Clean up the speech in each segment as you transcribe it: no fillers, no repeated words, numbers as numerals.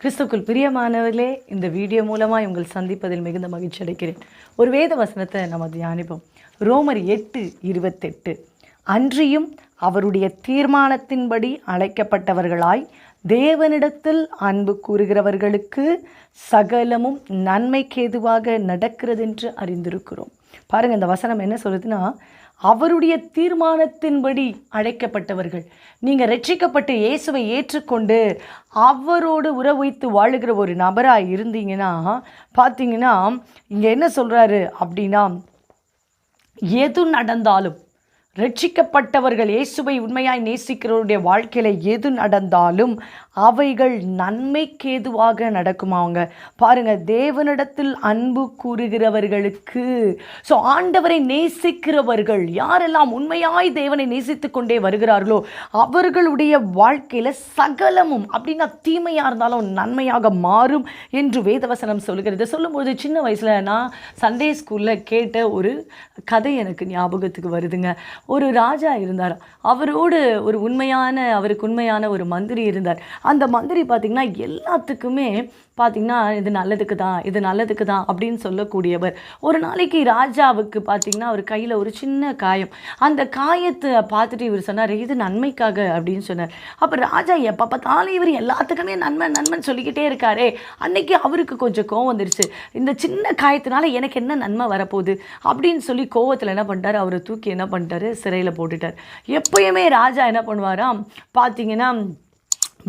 கிறிஸ்துக்குள் பிரியமானவர்களே, இந்த வீடியோ மூலமாக உங்கள் சந்திப்பதில் மிகுந்த மகிழ்ச்சி அடைக்கிறேன். ஒரு வேத வசனத்தை நம்ம தியானிப்போம். ரோமர் 8:28. அன்றியும் அவருடைய தீர்மானத்தின்படி அழைக்கப்பட்டவர்களாய் தேவனிடத்தில் அன்பு கூறுகிறவர்களுக்கு சகலமும் நன்மைக்கேதுவாக நடக்கிறதென்று அறிந்திருக்கிறோம். பாருங்கள், இந்த வசனம் என்ன சொல்லுதுன்னா, அவருடைய தீர்மானத்தின்படி அழைக்கப்பட்டவர்கள். நீங்கள் ரட்சிக்கப்பட்டு இயேசுவை ஏற்றுக்கொண்டு அவரோடு உறவு வைத்து வாழுகிற ஒரு நபராக இருந்தீங்கன்னா பார்த்தீங்கன்னா, இங்கே என்ன சொல்கிறாரு அப்படின்னா, எது நடந்தாலும் ரட்சிக்கப்பட்டவர்கள் இயேசுவை உண்மையாய் நேசிக்கிறவருடைய வாழ்க்கையில் எது நடந்தாலும் அவைகள் நன்மைக்கேதுவாக நடக்குமாங்க. பாருங்கள், தேவனிடத்தில் அன்பு கூறுகிறவர்களுக்கு, ஸோ ஆண்டவரை நேசிக்கிறவர்கள் யாரெல்லாம் உண்மையாய் தேவனை நேசித்து கொண்டே வருகிறார்களோ அவர்களுடைய வாழ்க்கையில் சகலமும், அப்படின்னா தீமையாக இருந்தாலும் நன்மையாக மாறும் என்று வேதவசனம் சொல்கிறது. சொல்லும்போது சின்ன வயசில் நான் சண்டே ஸ்கூலில் கேட்ட ஒரு கதை எனக்கு ஞாபகத்துக்கு வருதுங்க. ஒரு ராஜா இருந்தார். அவரோடு அவருக்கு உண்மையான ஒரு மந்திரி இருந்தார். அந்த மந்திரி பார்த்திங்கன்னா எல்லாத்துக்குமே பார்த்திங்கன்னா இது நல்லதுக்கு தான் அப்படின்னு சொல்லக்கூடியவர். ஒரு நாளைக்கு ராஜாவுக்கு பார்த்திங்கன்னா அவர் கையில் ஒரு சின்ன காயம். அந்த காயத்தை பார்த்துட்டு இவர் சொன்னார், இது நன்மைக்காக அப்படின்னு சொன்னார். அப்போ ராஜா எப்போ பார்த்தாலும் இவர் எல்லாத்துக்குமே நன்மைன்னு சொல்லிக்கிட்டே இருக்காரே, அன்னைக்கு அவருக்கு கொஞ்சம் கோவம் வந்துருச்சு. இந்த சின்ன காயத்தினால எனக்கு என்ன நன்மை வரப்போகுது அப்படின்னு சொல்லி கோவத்தில் என்ன பண்ணிட்டார், அவரை தூக்கி என்ன பண்ணிட்டாரு, சிறையில் போட்டுட்டார். எப்பயுமே ராஜா என்ன பண்ணுவாராம் பார்த்திங்கன்னா,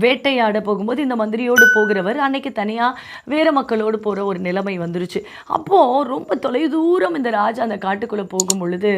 வேட்டையாட போகும்போது இந்த மந்திரியோடு போகிறவர் அன்னைக்கு தனியாக வேறு மக்களோடு போகிற ஒரு நிலைமை வந்துருச்சு. அப்போது ரொம்ப தொலைதூரம் இந்த ராஜா அந்த காட்டுக்குள்ளே போகும் பொழுது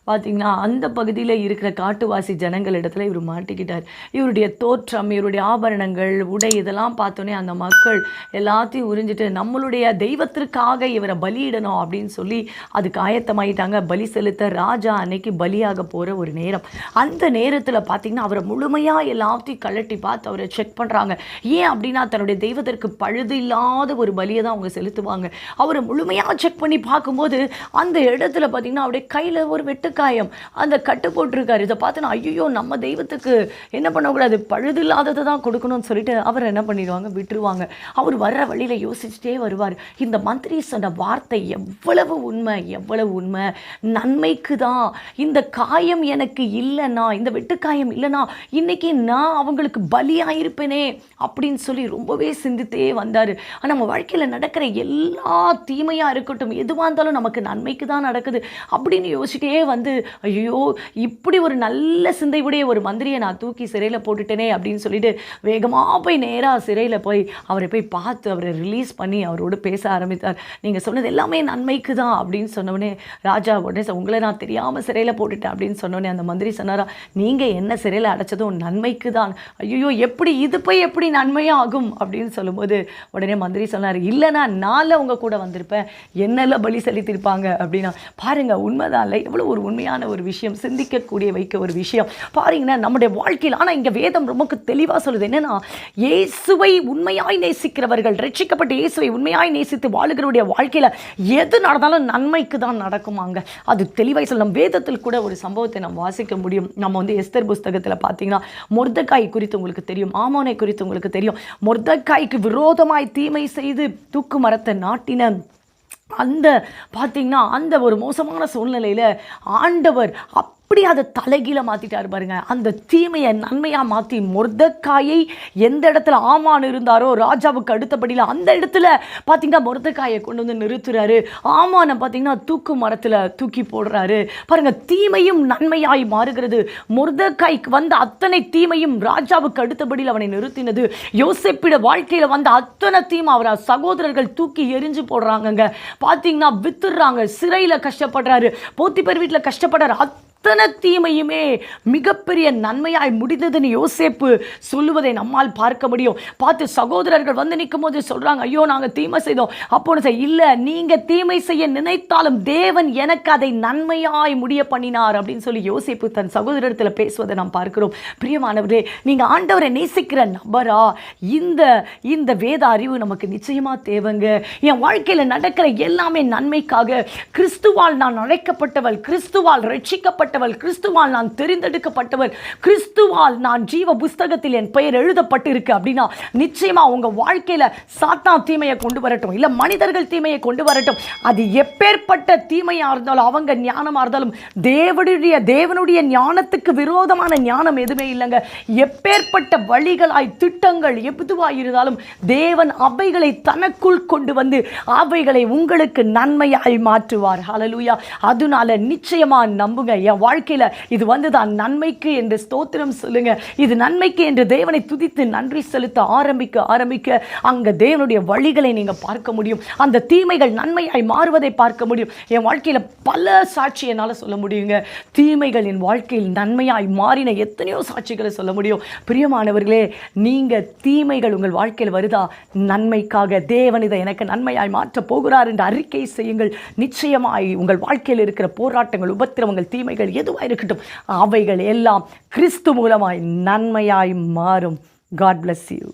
பார்த்திங்கன்னா அந்த பகுதியில் இருக்கிற காட்டுவாசி ஜனங்களிடத்தில் இவர் மாட்டிக்கிட்டார். இவருடைய தோற்றம், இவருடைய ஆபரணங்கள், உடை இதெல்லாம் பார்த்தோன்னே அந்த மக்கள் எல்லாத்தையும் உறிஞ்சிட்டு நம்மளுடைய தெய்வத்திற்காக இவரை பலியிடணும் அப்படின்னு சொல்லி அதுக்கு ஆயத்தமாயிட்டாங்க. பலி செலுத்த ராஜா அன்னைக்கு பலியாக போகிற ஒரு நேரம். அந்த நேரத்தில் பார்த்திங்கன்னா அவரை முழுமையாக எல்லாத்தையும் கழட்டி பார்த்து அவரை செக் பண்ணுறாங்க. ஏன் அப்படின்னா தன்னுடைய தெய்வத்திற்கு பழுது இல்லாத ஒரு பலியை தான் அவங்க செலுத்துவாங்க. அவரை முழுமையாக செக் பண்ணி பார்க்கும்போது அந்த இடத்துல பார்த்திங்கன்னா அவருடைய கையில் ஒரு வெட்டுக்காயம், அந்த கட்டு போட்டிருக்காரு. இதை பார்த்தோன்னா ஐயோ நம்ம தெய்வத்துக்கு என்ன பண்ணக்கூடாது, பழுது இல்லாததை தான் கொடுக்கணும்னு சொல்லிட்டு அவர் என்ன பண்ணிடுவாங்க, விட்டுருவாங்க. அவர் வர்ற வழியில் யோசிச்சுட்டே வருவார், இந்த மந்திரி சொன்ன வார்த்தை எவ்வளவு உண்மை, நன்மைக்கு தான். இந்த காயம் எனக்கு இல்லைன்னா, இந்த வெட்டுக்காயம் இல்லைன்னா இன்னைக்கு நான் அவங்களுக்கு பலியாக இருப்பேனே அப்படின்னு சொல்லி ரொம்பவே சிந்தித்தே வந்தார். ஆனால் நம்ம வாழ்க்கையில் நடக்கிற எல்லா தீமையாக இருக்கட்டும், எதுவாக இருந்தாலும் நமக்கு நன்மைக்கு தான் நடக்குது அப்படின்னு யோசிக்கவே வந்து ஐயோ இப்படி ஒரு நல்ல சிந்தை உடைய ஒரு மந்திரியை நான் தூக்கி சிறையில் போட்டுட்டேனே அப்படின்னு சொல்லிட்டு வேகமாக போய் நேராக சிறையில் போய் அவரை போய் பார்த்து அவரை ரிலீஸ் பண்ணி அவரோடு பேச ஆரம்பித்தார். நீங்கள் சொன்னது எல்லாமே நன்மைக்கு தான் அப்படின்னு சொன்னோடனே ராஜா உடனே உங்களை நான் தெரியாமல் சிறையில் போட்டுட்டேன் அப்படின்னு சொன்னோடனே அந்த மந்திரி சொன்னாரா, நீங்கள் என்ன சிறையில் அடைச்சதும் நன்மைக்கு தான். ஐயோ இது போய் எப்படி நன்மையாகும் அப்படின்னு சொல்லும்போது உடனே மந்திரி சொன்னார், இல்லைனா நாளில் உங்கள் கூட வந்திருப்பேன், என்னெல்லாம் பலி செலுத்தியிருப்பாங்க அப்படின்னா. பாருங்கள், உண்மைதான் இல்லை, எவ்வளோ ஒரு உண்மையான ஒரு விஷயம், சிந்திக்கக்கூடிய வைக்க ஒரு விஷயம் பாருங்கன்னா நம்முடைய வாழ்க்கையில். ஆனால் இங்கே வேதம் ரொம்ப தெளிவாக சொல்லுது என்னென்னா, இயேசுவை உண்மையாய் நேசிக்கிறவர்கள், ரட்சிக்கப்பட்ட இயேசுவை உண்மையாய் நேசித்து வாழுகிறவருடைய வாழ்க்கையில் எது நடந்தாலும் நன்மைக்கு தான் நடக்குமாங்க. அது தெளிவாய் சொல்லும். வேதத்தில் கூட ஒரு சம்பவத்தை நம்ம வாசிக்க முடியும். நம்ம எஸ்தர் புஸ்தகத்தில் பார்த்தீங்கன்னா மொர்தெகாய் குறித்து உங்களுக்கு தெரியும், ஆமோனை குறித்து உங்களுக்கு தெரியும். மொர்தெகாய்க்கு விரோதமாய் தீமை செய்து தூக்கு மரத்தை நாட்டின அந்த பார்த்தீங்கன்னா அந்த ஒரு மோசமான சூழ்நிலையில் ஆண்டவர் அப்படி அதை தலைகீழ மாற்றிட்டார் பாருங்க. அந்த தீமையை நன்மையாக மாற்றி மொர்தெகாயை எந்த இடத்துல ஆமான் இருந்தாரோ ராஜாவுக்கு அடுத்தபடியில் அந்த இடத்துல பார்த்தீங்கன்னா மொர்தெகாயை கொண்டு வந்து நிறுத்துறாரு. ஆமானை பார்த்தீங்கன்னா தூக்கு மரத்தில் தூக்கி போடுறாரு. பாருங்கள், தீமையும் நன்மையாய் மாறுகிறது. மொர்தெகாய்க்கு வந்த அத்தனை தீமையும் ராஜாவுக்கு அடுத்தபடியில் அவனை நிறுத்தினது. யோசேப்பிட வாழ்க்கையில் வந்த அத்தனை தீமை அவரை சகோதரர்கள் தூக்கி எரிஞ்சு போடுறாங்கங்க. பார்த்தீங்கன்னா வித்துடுறாங்க, சிறையில் கஷ்டப்படுறாரு, போத்திபர் வீட்டில் கஷ்டப்படுறாரு. அத்தனை தீமையுமே மிகப்பெரிய நன்மையாய் முடிந்ததுன்னு யோசேப்பு சொல்லுவதை நம்மால் பார்க்க முடியும். பார்த்து சகோதரர்கள் வந்து நிற்கும் போது சொல்கிறாங்க, ஐயோ நாங்கள் தீமை செய்தோம். அப்போ இல்லை, நீங்கள் தீமை செய்ய நினைத்தாலும் தேவன் எனக்கு அதை நன்மையாய் முடிய பண்ணினார் அப்படின்னு சொல்லி யோசேப்பு தன் சகோதரத்தில் பேசுவதை நாம் பார்க்கிறோம். பிரியமானவரே, நீங்கள் ஆண்டவரை நேசிக்கிற நபரா? இந்த வேத அறிவு நமக்கு நிச்சயமாக தேவைங்க. என் வாழ்க்கையில் நடக்கிற எல்லாமே நன்மைக்காக. கிறிஸ்துவால் நான் அழைக்கப்பட்டவள், கிறிஸ்துவால் ரட்சிக்கப்பட்ட அழைக்கப்பட்டவள், கிறிஸ்துவால் நான் தெரிந்தெடுக்கப்பட்டவர், கிறிஸ்துவால் நான் ஜீவ புஸ்தகத்தில் என் பெயர் எழுதப்பட்டிருக்கு அப்படின்னா நிச்சயமா உங்க வாழ்க்கையில சாத்தான் தீமையை கொண்டு வரட்டும், இல்ல மனிதர்கள் தீமையை கொண்டு வரட்டும், அது எப்பேற்பட்ட தீமையா இருந்தாலும், அவங்க ஞானமா இருந்தாலும், தேவனுடைய ஞானத்துக்கு விரோதமான ஞானம் எதுவுமே இல்லைங்க. எப்பேற்பட்ட வழிகளாய் திட்டங்கள் எதுவாய் இருந்தாலும் தேவன் அவைகளை தனக்குள் கொண்டு வந்து அவைகளை உங்களுக்கு நன்மையாய் மாற்றுவார். ஹல்லேலூயா. அதனால நிச்சயமா நம்புங்க, என் வாழ்க்கையில இது வந்துதான் நன்மைக்கு என்று ஸ்தோத்திரம் சொல்லுங்க. இது நன்மைக்கு என்று தேவனை துதித்து நன்றி செலுத்த ஆரம்பிக்க அங்க தேவனுடைய வழிகளை நீங்க பார்க்க முடியும். அந்த தீமைகள் நன்மையாய் மாறுவதை பார்க்க முடியும். என் வாழ்க்கையில பல சாட்சி என்னால சொல்ல முடியுங்க. தீமைகள் என் வாழ்க்கையில் நன்மையாய் மாறின எத்தனையோ சாட்சிகளை சொல்ல முடியும். பிரியமானவர்களே, நீங்க தீமைகள் உங்கள் வாழ்க்கையில் வருதா, நன்மைக்காக தேவன் இதை எனக்கு நன்மையாய் மாற்ற போகிறார் என்று அறிக்கை செய்யுங்கள். நிச்சயமாய் உங்கள் வாழ்க்கையில் இருக்கிற போராட்டங்கள், உபத்திரவங்கள், தீமைகள் எதுவாக இருக்கட்டும், அவைகள் எல்லாம் கிறிஸ்து மூலமாய் நன்மையாய் மாறும். God bless you.